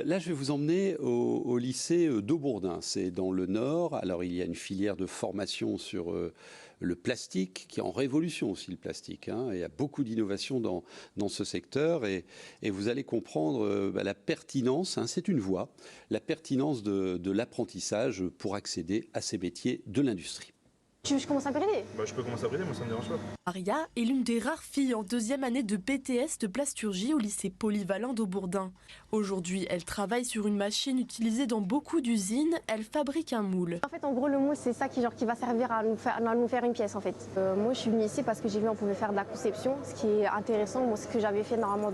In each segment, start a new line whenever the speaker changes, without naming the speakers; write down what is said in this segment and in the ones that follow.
Là, je vais vous emmener au lycée d'Aubourdin. C'est dans le Nord. Alors, il y a une filière de formation sur le plastique, qui est en révolution aussi, le plastique. Il y a beaucoup d'innovations dans ce secteur. Et vous allez comprendre la pertinence, c'est une voie, la pertinence de l'apprentissage pour accéder à ces métiers de l'industrie.
Tu veux que je commence à brider?
Je peux commencer à brider, moi ça me dérange pas.
Aria est l'une des rares filles en deuxième année de BTS de plasturgie au lycée polyvalent d'Aubourdin. Aujourd'hui, elle travaille sur une machine utilisée dans beaucoup d'usines. Elle fabrique un moule.
En fait, en gros, le moule, c'est ça qui va servir à nous faire une pièce, en fait. Moi, je suis venue ici parce que j'ai vu qu'on pouvait faire de la conception, ce qui est intéressant. Moi, ce que j'avais fait normalement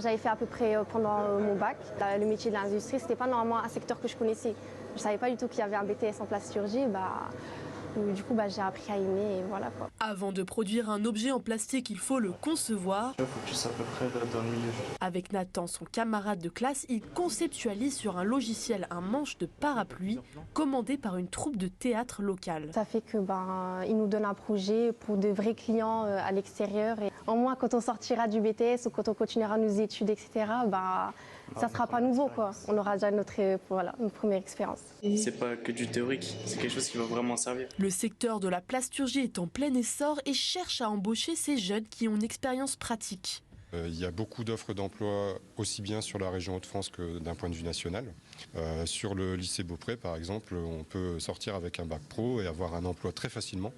j'avais fait à peu près pendant mon bac. Le métier de l'industrie, c'était pas normalement un secteur que je connaissais. Je savais pas du tout qu'il y avait un BTS en plasturgie. Du coup, j'ai appris à aimer et voilà quoi.
Avant de produire un objet en plastique, il faut le concevoir.
Il faut que tu sois à peu près dans le milieu.
Avec Nathan, son camarade de classe, il conceptualise sur un logiciel un manche de parapluie commandé par une troupe de théâtre locale.
Ça fait que il nous donne un projet pour de vrais clients à l'extérieur. Et au moins, quand on sortira du BTS ou quand on continuera nos études, etc., ça sera pas nouveau quoi. On aura déjà notre première expérience.
C'est pas que du théorique, c'est quelque chose qui va vraiment servir.
Le secteur de la plasturgie est en plein essor et cherche à embaucher ces jeunes qui ont une expérience pratique.
Il y a beaucoup d'offres d'emploi aussi bien sur la région Hauts-de-France que d'un point de vue national. Sur le lycée Beaupré par exemple, on peut sortir avec un bac pro et avoir un emploi très facilement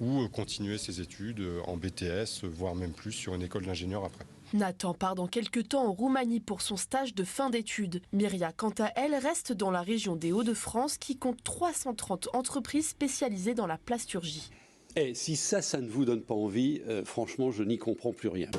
ou continuer ses études en BTS, voire même plus sur une école d'ingénieur après.
Nathan part dans quelques temps en Roumanie pour son stage de fin d'études. Myria, quant à elle, reste dans la région des Hauts-de-France qui compte 330 entreprises spécialisées dans la plasturgie.
Et si ça ne vous donne pas envie, franchement, je n'y comprends plus rien.